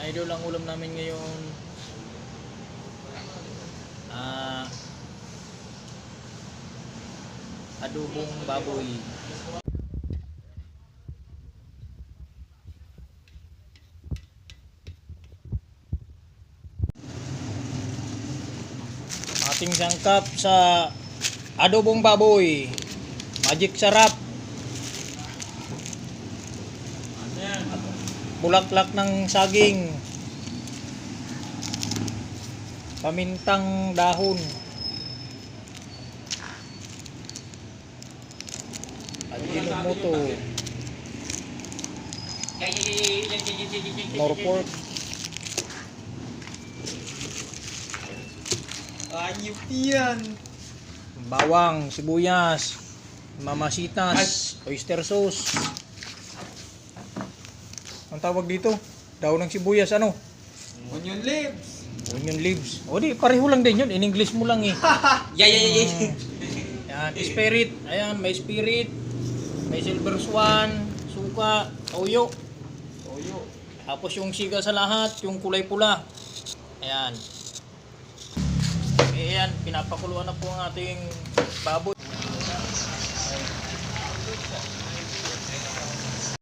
Idol, ang ulam namin ngayon adobong baboy. Ating sangkap sa adobong baboy, magic sarap, bulaklak ng saging, pamintang dahon, at ginumoto, more pork, Ayup yan. bawang, sibuyas, mamasitas, oyster sauce. Ang tawag dito? Daon ng sibuyas, ano? Onion leaves. Onion leaves. O di, pareho lang din yun. In English mo lang eh. Yeah. Yan, spirit. Ayan, may spirit. May silver swan, suka, toyo. Tapos yung siga sa lahat, yung kulay pula. Ayan. Ayan, pinapakuluan na po ang ating baboy.